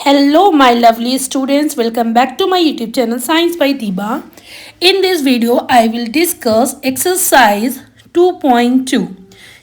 Hello, my lovely students. Welcome back to my YouTube channel Science by Diba. In this video, I will discuss exercise 2.2.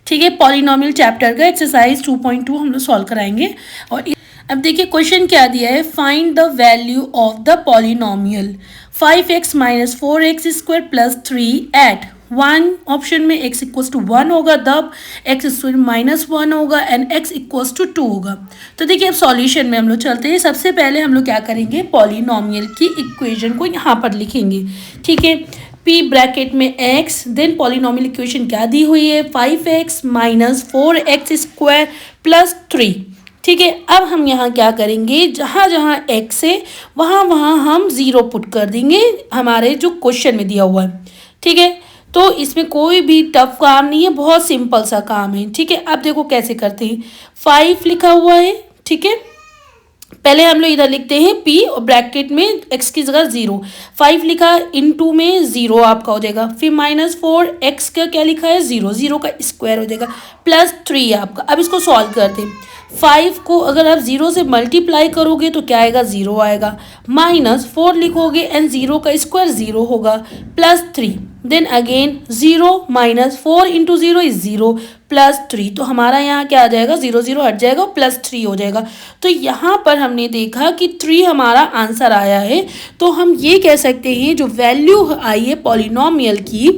ठीक है, polynomial chapter का exercise 2.2 हम लोग solve कराएंगे। और अब देखिए क्वेश्चन क्या दिया है, find the value of the polynomial 5x minus 4x square plus 3 at one option में x इक्वल्स टू 1 होगा, तब x स्क्वायर माइनस 1 होगा एंड x इक्वल्स टू 2 होगा। तो देखिए अब सॉल्यूशन में हम लोग चलते हैं। सबसे पहले हम लोग क्या करेंगे, पॉलिनोमियल की इक्वेशन को यहाँ पर लिखेंगे। ठीक है, p ब्रैकेट में x, देन पॉलिनोमियल इक्वेशन क्या दी हुई है 5x minus 4x square plus 3। ठीक है, अब हम यहाँ क्या करेंगे, जहाँ जहाँ x है वहाँ वहाँ हम ज़ीरो पुट कर देंगे हमारे जो क्वेश्चन में दिया हुआ है। ठीक है, तो इसमें कोई भी टफ काम नहीं है, बहुत सिंपल सा काम है। ठीक है, अब देखो कैसे करते हैं। 5 लिखा हुआ है, ठीक है, पहले हम लोग इधर लिखते हैं p और ब्रैकेट में x की जगह 0, 5 लिखा इनटू में 0 आपका हो जाएगा, फिर माइनस 4 x का क्या लिखा है 0, 0 का स्क्वायर हो जाएगा प्लस 3 आपका। अब इसको सॉल्व करते हैं। 5 को अगर आप 0 से मल्टीप्लाई करोगे तो क्या आएगा 0 आएगा, माइनस 4 लिखोगे एंड 0 का स्क्वायर 0 होगा plus 3, then again 0 minus 4 into 0 is 0 plus 3। तो हमारा यहाँ क्या आ जाएगा, 0 0 हट जाएगा और प्लस 3 हो जाएगा। तो यहाँ पर हमने देखा कि 3 हमारा आंसर आया है। तो हम ये कह सकते हैं जो वैल्यू आई है पॉलिनोमियल की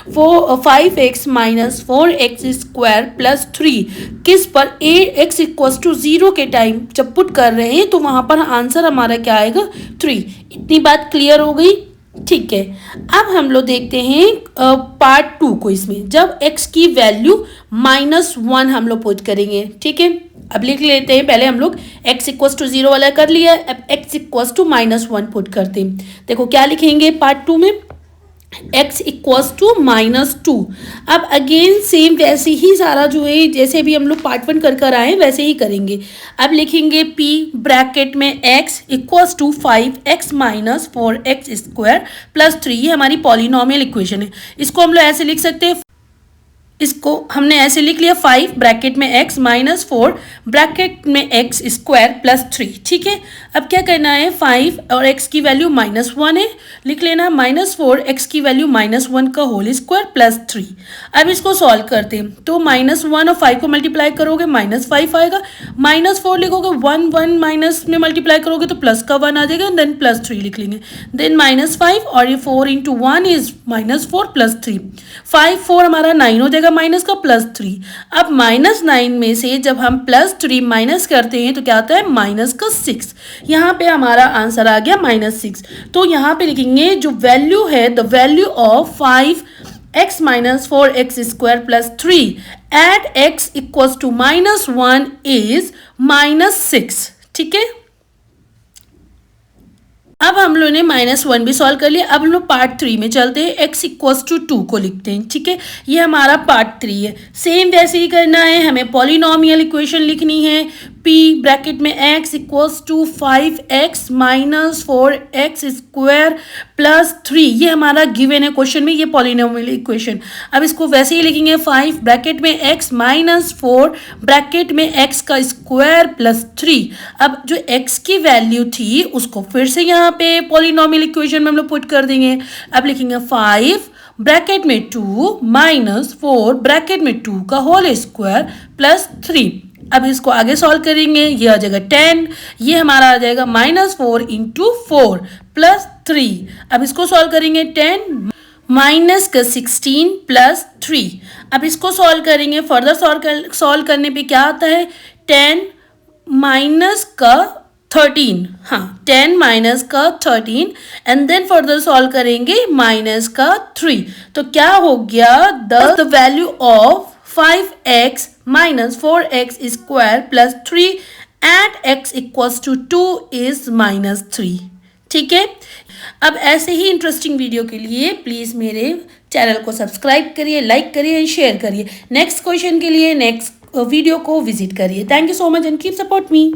वो 5x minus 4x square plus 3 किस पर x इक्वल्स टू 0 के टाइम जब पुट कर रहे हैं तो वहाँ पर आंसर हमारा क्या आएगा 3। इतनी बात क्लियर हो गई। ठीक है, अब हम लोग देखते हैं पार्ट 2 को। इसमें जब x की वैल्यू -1 हम लोग पुट करेंगे। ठीक है, अब लिख लेते हैं। पहले हम लोग x इक्वल्स टू 0 वाला कर लिया, अब x इक्वल्स टू -1 पुट करते हैं। देखो क्या लिखेंगे पार्ट 2 में, x इक्वल्स टू -2। अब अगेन सेम वैसे ही सारा जो है जैसे भी हम लोग पार्ट 1 कर आए वैसे ही करेंगे। अब लिखेंगे p ब्रैकेट में x equals to 5x minus 4x square plus 3। ये हमारी पॉलिनोमियल इक्वेशन है। इसको हम लोग ऐसे लिख सकते हैं, इसको हमने ऐसे लिख लिया 5 ब्रैकेट में x माइनस 4 ब्रैकेट में x स्क्वायर प्लस 3। ठीक है, अब क्या करना है, 5 और x की वैल्यू -1 है, लिख लेना -4 x की वैल्यू -1 का होल स्क्वायर प्लस 3। अब इसको सॉल्व करते हैं। तो -1 और 5 को मल्टीप्लाई करोगे -5 आएगा, -4 लिखोगे 1 1 माइनस में मल्टीप्लाई करोगे तो प्लस का 1 आ जाएगा, देन प्लस 3 लिख लेंगे, देन -5 और ये 4 इंटू 1 इज -4 प्लस 3, 5 4 हमारा 9 हो जाएगा माइनस का प्लस 3। अब -9 में से जब हम प्लस 3 माइनस करते हैं तो क्या आता है माइनस का 6। यहाँ पे हमारा आंसर आ गया -6। तो यहाँ पे लिखेंगे जो वैल्यू है the value of 5x minus 4x square plus 3 at x equals to -1 is -6। ठीक है, अब हम लोगों ने -1 भी सॉल्व कर लिया। अब हम लोग पार्ट 3 में चलते हैं, x इक्वल्स टू 2 को लिखते हैं। ठीक है, ये हमारा पार्ट 3 है। सेम वैसे ही करना है, हमें पॉलिनोमियल इक्वेशन लिखनी है। p ब्रैकेट में x equals to 5x minus 4x square plus 3। ये हमारा गिवन है क्वेश्चन में, ये पॉलिनोमियल इक्वेशन। अब इसको वैसे ही लिखेंगे 5 ब्रैकेट में x माइनस 4 ब्रैकेट में x का स्क्वायर प्लस 3। अब जो x की वैल्यू थी उसको फिर से यहाँ पे पॉलिनोमियल इक्वेशन में हम लोग पुट कर देंगे। अब लिखेंगे 5 ब्रैकेट में 2 माइनस 4 ब्रैकेट में 2 का होल स्क्वायर प्लस 3। अब इसको आगे सॉल्व करेंगे, ये आ जाएगा 10, ये हमारा आ जाएगा -4 इंटू 4 प्लस 3। अब इसको सॉल्व करेंगे 10 माइनस का 16 प्लस 3। अब इसको सॉल्व करेंगे, फर्दर सॉल्व करने पे क्या आता है 10 माइनस का 13, हाँ 10 माइनस का 13 एंड देन फर्दर सॉल्व करेंगे माइनस का 3। तो क्या हो गया, the value of 5x minus 4x square plus 3 at x equals to 2 is -3। ठीक है, अब ऐसे ही इंटरेस्टिंग वीडियो के लिए प्लीज़ मेरे चैनल को सब्सक्राइब करिए, लाइक करिए एंड शेयर करिए। नेक्स्ट क्वेश्चन के लिए नेक्स्ट वीडियो को विजिट करिए। Thank you so much and keep support me.